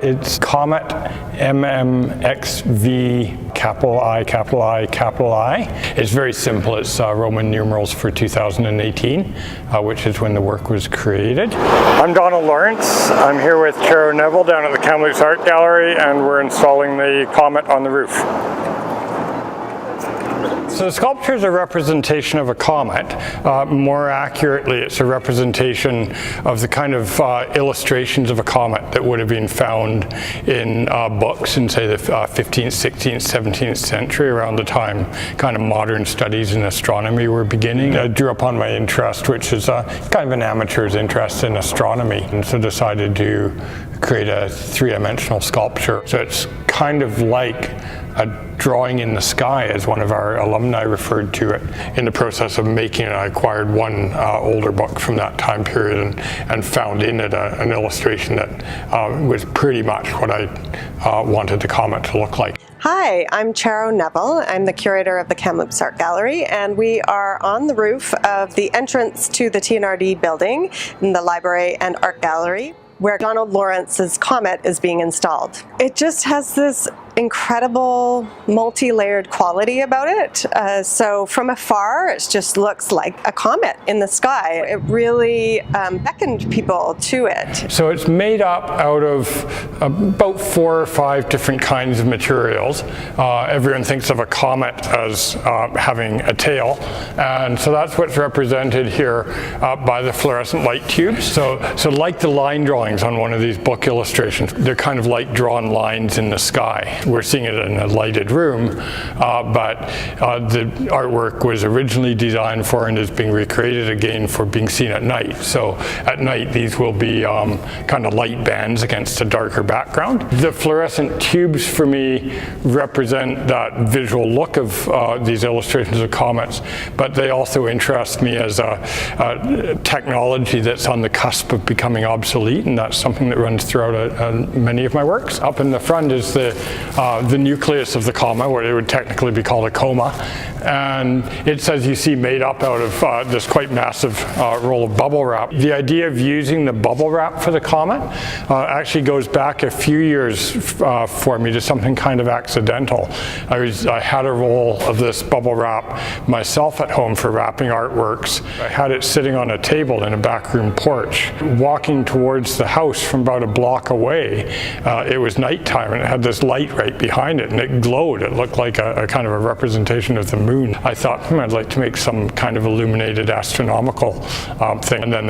It's Comet MMXVIII, capital I, capital I, capital I. It's very simple. It's Roman numerals for 2018, which is when the work was created. I'm Donald Lawrence. I'm here with TRU Neville down at the Kamloops Art Gallery, and we're installing the Comet on the roof. So the sculpture is a representation of a comet. More accurately, it's a representation of the kind of illustrations of a comet that would have been found in books in, say, the 15th, 16th, 17th century, around the time kind of modern studies in astronomy were beginning. I drew upon my interest, which is kind of an amateur's interest in astronomy, and so decided to create a three-dimensional sculpture. So it's kind of like a drawing in the sky, as one of our alumni referred to it in the process of making it. I acquired one older book from that time period and found in it an illustration that was pretty much what I wanted the comet to look like. Hi, I'm TRU Neville. I'm the curator of the Kamloops Art Gallery, and we are on the roof of the entrance to the TNRD building in the library and art gallery, where Donald Lawrence's Comet is being installed. It just has this incredible multi-layered quality about it. So from afar, it just looks like a comet in the sky. It really beckoned people to it. So it's made up out of about 4 or 5 different kinds of materials. Everyone thinks of a comet as having a tail, and so that's what's represented here by the fluorescent light tubes. So like the line drawings on one of these book illustrations, they're kind of like drawn lines in the sky. We're seeing it in a lighted room, but the artwork was originally designed for and is being recreated again for being seen at night. So at night, these will be kind of light bands against a darker background. The fluorescent tubes for me represent that visual look of these illustrations of comets, but they also interest me as a technology that's on the cusp of becoming obsolete, and that's something that runs throughout many of my works. Up in the front is the nucleus of the comet, what it would technically be called a coma, and it's, as you see, made up out of this quite massive roll of bubble wrap. The idea of using the bubble wrap for the comet actually goes back a few years for me to something kind of accidental. I had a roll of this bubble wrap myself at home for wrapping artworks. I had it sitting on a table in a backroom porch. Walking towards the house from about a block away, it was nighttime, and it had this light right behind it, and it glowed. It looked like a kind of a representation of the moon. I thought, I'd like to make some kind of illuminated astronomical thing, and then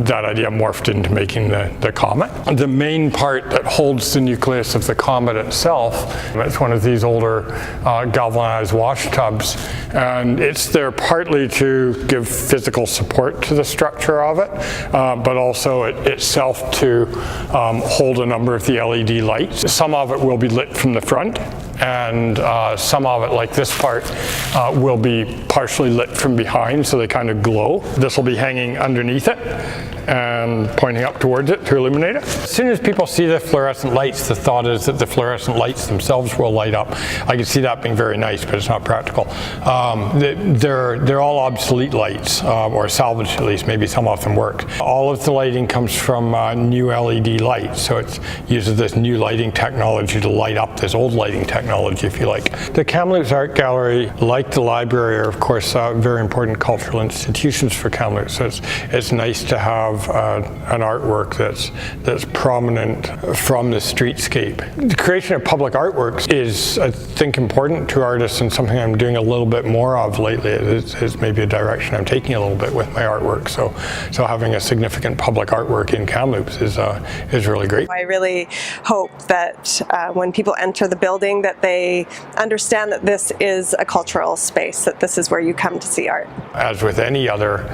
that idea morphed into making the comet. The main part that holds the nucleus of the comet itself, it's one of these older galvanized wash tubs, and it's there partly to give physical support to the structure of it, but also itself to hold a number of the LED lights. Some of it will be lit from the front, and some of it, like this part, will be partially lit from behind, so they kind of glow. This will be hanging underneath it and pointing up towards it to illuminate it. As soon as people see the fluorescent lights, the thought is that the fluorescent lights themselves will light up. I can see that being very nice, but it's not practical. They're all obsolete lights, or salvaged at least. Maybe some of them work. All of the lighting comes from new LED lights, so it uses this new lighting technology to light up this old lighting technology, if you like. The Kamloops Art Gallery, like the library, are of course very important cultural institutions for Kamloops. So it's nice to have an artwork that's prominent from the streetscape. The creation of public artworks is, I think, important to artists, and something I'm doing a little bit more of lately. Is maybe a direction I'm taking a little bit with my artwork. So having a significant public artwork in Kamloops is really great. I really hope that when people enter the building, that they understand that this is a cultural space, that this is where you come to see art. As with any other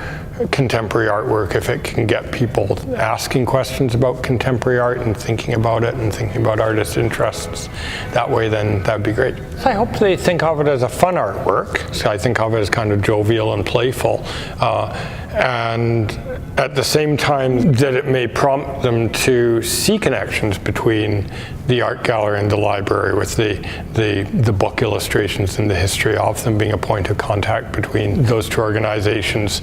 contemporary artwork, if it can get people asking questions about contemporary art and thinking about it and thinking about artists' interests that way, then that'd be great. I hope they think of it as a fun artwork. So I think of it as kind of jovial and playful, and at the same time that it may prompt them to see connections between the art gallery and the library, with the book illustrations and the history of them being a point of contact between those two organizations.